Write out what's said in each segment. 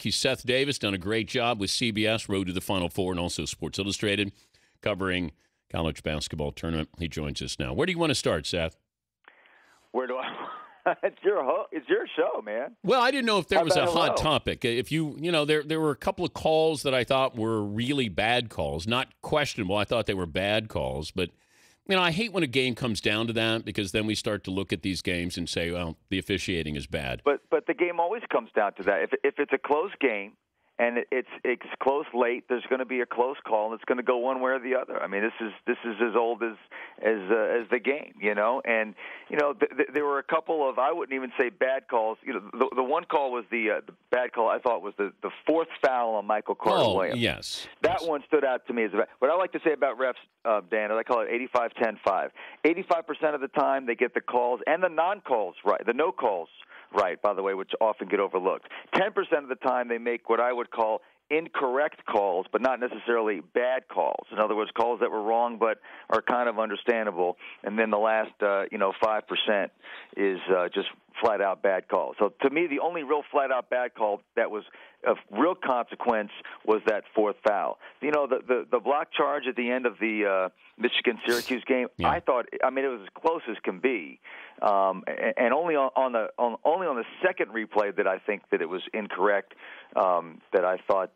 Thank you, Seth Davis. Done a great job with CBS, Road to the Final Four, and also Sports Illustrated, covering college basketball tournament. He joins us now. Where do you want to start, Seth? Where do I? It's your show, man. Well, I didn't know if there was a hot hello? topic. If there were a couple of calls that I thought were really bad calls, not questionable. I thought they were bad calls, but I hate when a game comes down to that, because then we start to look at these games and say, well, the officiating is bad. But the game always comes down to that. If it's a close game and it's close late, there's going to be a close call, and it's going to go one way or the other. I mean, this is as old as the game, And there were a couple of, I wouldn't even say bad calls. The one call was the bad call. I thought was the fourth foul on Michael Carter-Williams. Yes. That one stood out to me as a bad. What I like to say about refs, Dan, is I call it 85-10-5. 85% of the time they get the calls and the non-calls right, the no calls right, by the way, which often get overlooked. 10% of the time they make what I would call incorrect calls, but not necessarily bad calls. In other words, calls that were wrong but are kind of understandable. And then the last, 5% is just flat-out bad calls. So to me, the only real flat-out bad call that was of real consequence was that fourth foul. The block charge at the end of the Michigan-Syracuse game, yeah. I thought, it was as close as can be. And only on the second replay that I think that it was incorrect, that I thought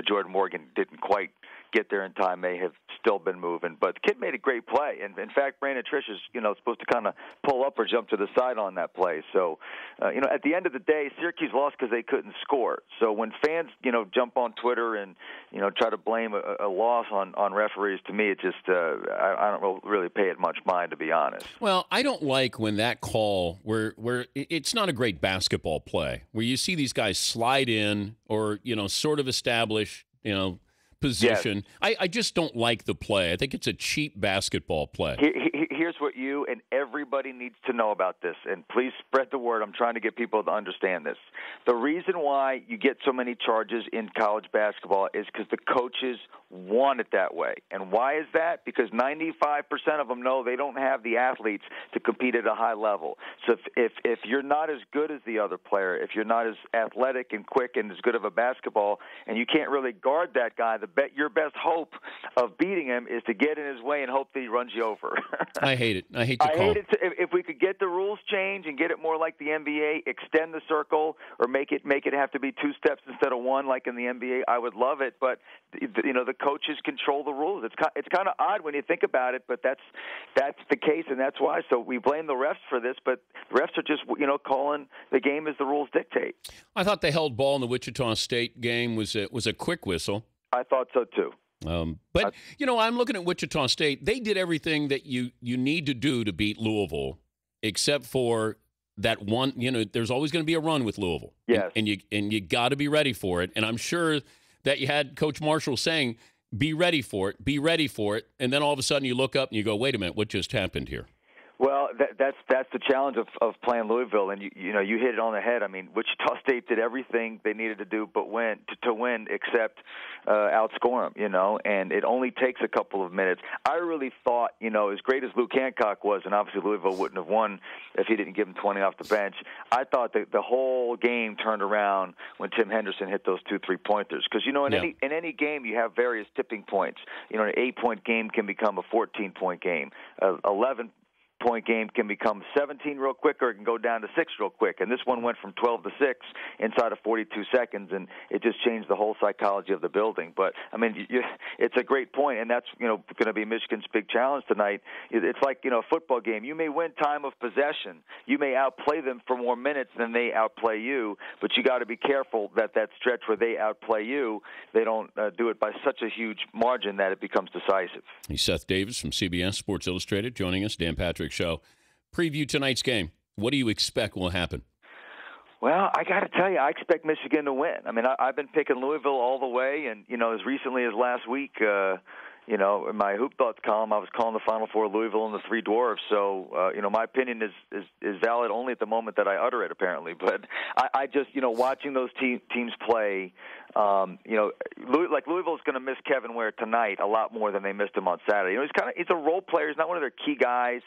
Jordan Morgan didn't quite get there in time, may have still been moving. But the kid made a great play. And in fact, Brandon Trish is, supposed to kind of pull up or jump to the side on that play. So, at the end of the day, Syracuse lost because they couldn't score. So when fans, jump on Twitter and, try to blame a loss on referees, to me, it just, I don't really pay it much mind, to be honest. Well, I don't like when that call, where it's not a great basketball play, where you see these guys slide in or, sort of establish, position. Yes. I just don't like the play. I think it's a cheap basketball play. Here's what you and everybody needs to know about this, and please spread the word. I'm trying to get people to understand this. The reason why you get so many charges in college basketball is because the coaches want it that way. And why is that? Because 95% of them know they don't have the athletes to compete at a high level. So if you're not as good as the other player, if you're not as athletic and quick and as good of a basketball, and you can't really guard that guy, your best hope of beating him is to get in his way and hope that he runs you over. I hate it. I hate the call. I hate it. If we could get the rules changed and get it more like the NBA, extend the circle, or make it have to be two steps instead of one, like in the NBA, I would love it. But the coaches control the rules. It's kind of odd when you think about it, but that's the case, and that's why. So we blame the refs for this, but the refs are just calling the game as the rules dictate. I thought the held ball in the Wichita State game was a quick whistle. I thought so too. But I'm looking at Wichita State. They did everything that you need to do to beat Louisville, except for that one. There's always going to be a run with Louisville. Yes, and you got to be ready for it. And I'm sure that you had Coach Marshall saying, "Be ready for it, be ready for it." And then all of a sudden you look up and you go, "Wait a minute, what just happened here?" Well, that's the challenge of playing Louisville, and you hit it on the head. I mean, Wichita State did everything they needed to do but win except outscore them, and it only takes a couple of minutes. I really thought, as great as Luke Hancock was, and obviously Louisville wouldn't have won if he didn't give him 20 off the bench, I thought that the whole game turned around when Tim Henderson hit those 2 3-pointers. Because, in any game you have various tipping points. An 8-point game can become a 14-point game, 11-point game can become 17 real quick, or it can go down to 6 real quick. And this one went from 12 to 6 inside of 42 seconds, and it just changed the whole psychology of the building. But, I mean, it's a great point, and that's, going to be Michigan's big challenge tonight. It's like, a football game. You may win time of possession. You may outplay them for more minutes than they outplay you, but you got to be careful that stretch where they outplay you, they don't do it by such a huge margin that it becomes decisive. He's Seth Davis from CBS Sports Illustrated joining us. Dan Patrick Show. Preview tonight's game. What do you expect will happen? Well, I got to tell you, I expect Michigan to win. I mean, I've been picking Louisville all the way, and, as recently as last week, in my Hoop Thoughts column, I was calling the Final Four Louisville and the Three Dwarfs. So, my opinion is valid only at the moment that I utter it, apparently. But I just, watching those teams play, Louisville's going to miss Kevin Ware tonight a lot more than they missed him on Saturday. He's a role player. He's not one of their key guys,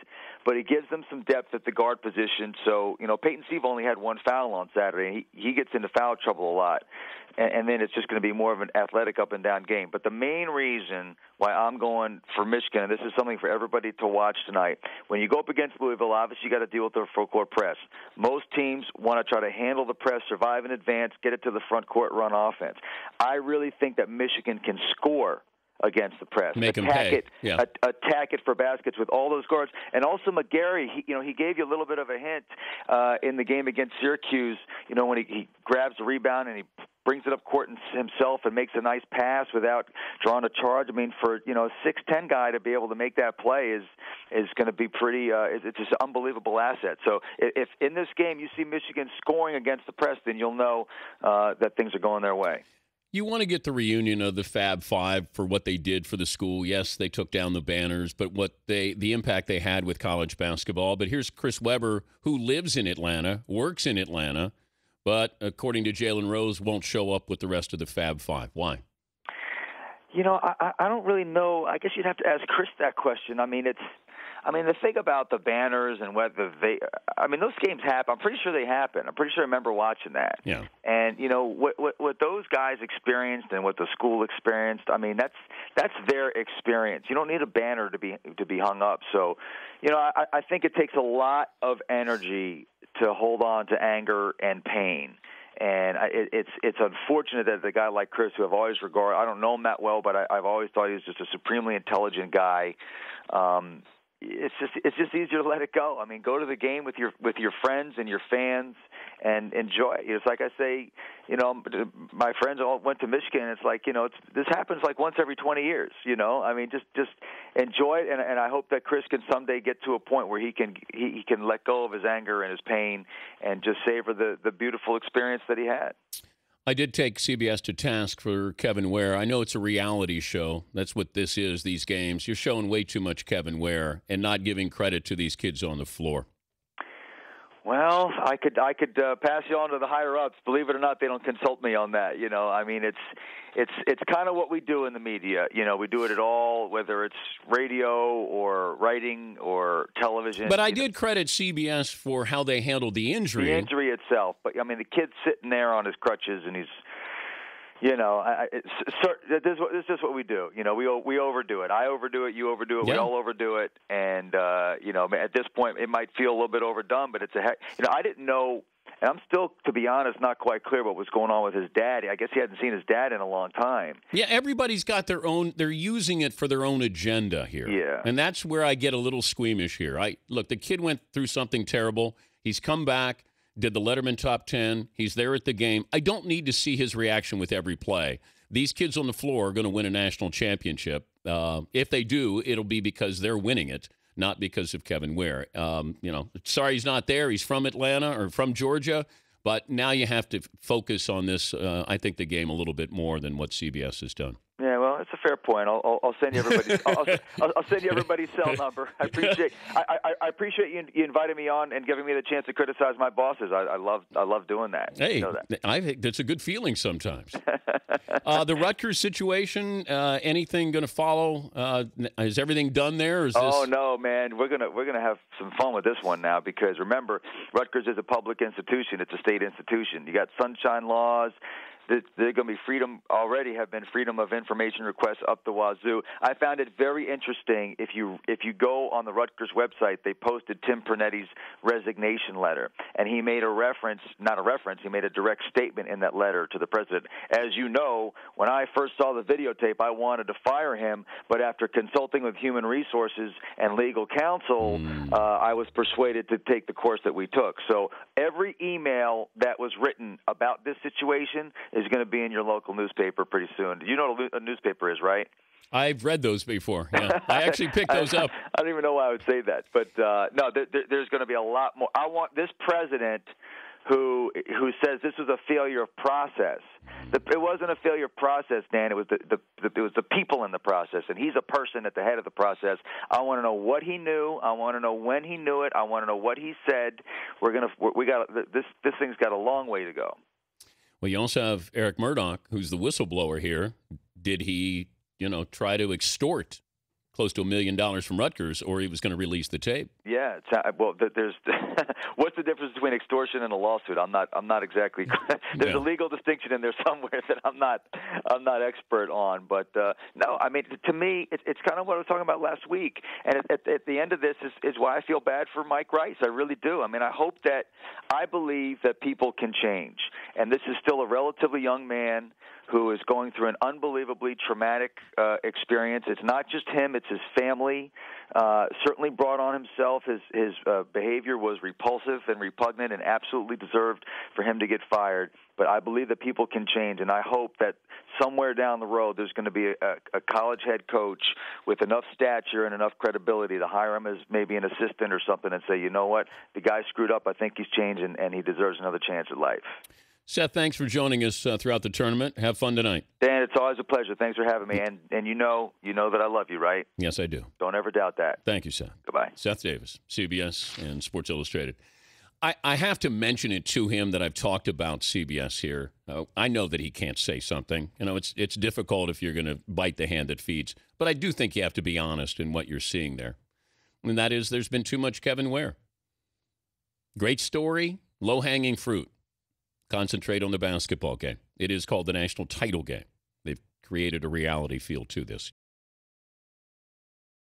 but he gives them some depth at the guard position. So, Peyton Sieve only had one foul on Saturday. He gets into foul trouble a lot. And then it's just going to be more of an athletic up-and-down game. But the main reason why I'm going for Michigan, and this is something for everybody to watch tonight, when you go up against Louisville, obviously you got to deal with their full-court press. Most teams want to try to handle the press, survive in advance, get it to the front court, run offense. I really think that Michigan can score against the press. Make them pay. Attack it for baskets with all those guards. And also McGarry, he gave you a little bit of a hint in the game against Syracuse, when he grabs the rebound and he brings it up court himself and makes a nice pass without drawing a charge. I mean, for a 6'10" guy to be able to make that play is going to be pretty. It's just an unbelievable asset. So if in this game you see Michigan scoring against the press, then you'll know that things are going their way. You want to get the reunion of the Fab Five for what they did for the school. Yes, they took down the banners, but the impact they had with college basketball. But here's Chris Webber, who lives in Atlanta, works in Atlanta, but according to Jalen Rose, won't show up with the rest of the Fab Five. Why? I don't really know. I guess you'd have to ask Chris that question. The thing about the banners and whether those games happen. I'm pretty sure they happen. I'm pretty sure I remember watching that. Yeah. And what those guys experienced and what the school experienced. That's their experience. You don't need a banner to be hung up. So, I think it takes a lot of energy to hold on to anger and pain. And it's unfortunate that a guy like Chris, who I've always regarded, I don't know him that well, but I've always thought he was just a supremely intelligent guy. It's just easier to let it go. Go to the game with your friends and your fans and enjoy it. It's like I say, my friends all went to Michigan. And it's like, this happens like once every 20 years. Just enjoy it. And I hope that Chris can someday get to a point where he can let go of his anger and his pain and just savor the beautiful experience that he had. I did take CBS to task for Kevin Ware. I know it's a reality show. That's what this is, these games. You're showing way too much Kevin Ware and not giving credit to these kids on the floor. Well, I could pass you on to the higher ups. Believe it or not, they don't consult me on that. It's kind of what we do in the media. We do it at all, whether it's radio or writing or television. But I did credit CBS for how they handled the injury. The injury itself. But the kid's sitting there on his crutches, and he's. This is just what we do. We overdo it. I overdo it. You overdo it. Yeah. We all overdo it. And at this point, it might feel a little bit overdone. But it's I didn't know, and I'm still, to be honest, not quite clear what was going on with his dad. I guess he hadn't seen his dad in a long time. Yeah, everybody's got their own. They're using it for their own agenda here. Yeah, and that's where I get a little squeamish here. Look, the kid went through something terrible. He's come back. Did the Letterman Top 10. He's there at the game. I don't need to see his reaction with every play. These kids on the floor are going to win a national championship. If they do, it'll be because they're winning it, not because of Kevin Ware. Sorry he's not there. He's from Atlanta or from Georgia. But now you have to focus on this, I think, the game a little bit more than what CBS has done. Yeah, well, it's a fair point. I'll send you everybody's. I'll send you everybody's cell number. I appreciate you inviting me on and giving me the chance to criticize my bosses. I love doing that. Hey, you know that. I think that's a good feeling sometimes. The Rutgers situation. Anything going to follow? Is everything done there? Or is Oh no, man, we're gonna have some fun with this one now because remember, Rutgers is a public institution. It's a state institution. You got sunshine laws. They're going to be already have been freedom of information requests up the wazoo. I found it very interesting. If you go on the Rutgers website, they posted Tim Pernetti's resignation letter. And he made he made a direct statement in that letter to the president. As you know, when I first saw the videotape, I wanted to fire him. But after consulting with human resources and legal counsel, I was persuaded to take the course that we took. So every email that was written about this situation is going to be in your local newspaper pretty soon. You know what a newspaper is, right? I've read those before. Yeah. I actually picked those up. I don't even know why I would say that. But, no, there's going to be a lot more. I want this president who says this was a failure of process. It wasn't a failure of process, Dan. It was the people in the process, and he's a person at the head of the process. I want to know what he knew. I want to know when he knew it. I want to know what he said. This thing's got a long way to go. Well, you also have Eric Murdoch, who's the whistleblower here. Did he, try to extort close to $1 million from Rutgers, or he was going to release the tape? Yeah, well, there's what's the difference between extortion and a lawsuit? I'm not exactly. There's a legal distinction in there somewhere that I'm not expert on. But no, I mean, to me, it's kind of what I was talking about last week. And at the end of this is why I feel bad for Mike Rice. I really do. I mean, I believe that people can change, and this is still a relatively young man who is going through an unbelievably traumatic experience. It's not just him; it's his family. Certainly brought on himself. His behavior was repulsive and repugnant, and absolutely deserved for him to get fired. But I believe that people can change, and I hope that somewhere down the road there's going to be a college head coach with enough stature and enough credibility to hire him as maybe an assistant or something and say, you know what, the guy screwed up. I think he's changed, and he deserves another chance at life. Seth, thanks for joining us throughout the tournament. Have fun tonight. Dan, it's always a pleasure. Thanks for having me. And you know that I love you, right? Yes, I do. Don't ever doubt that. Thank you, Seth. Goodbye. Seth Davis, CBS and Sports Illustrated. I have to mention it to him that I've talked about CBS here. I know that he can't say something. It's difficult if you're going to bite the hand that feeds. But I do think you have to be honest in what you're seeing there. And that is there's been too much Kevin Ware. Great story, low-hanging fruit. Concentrate on the basketball game. It is called the national title game. They've created a reality feel to this.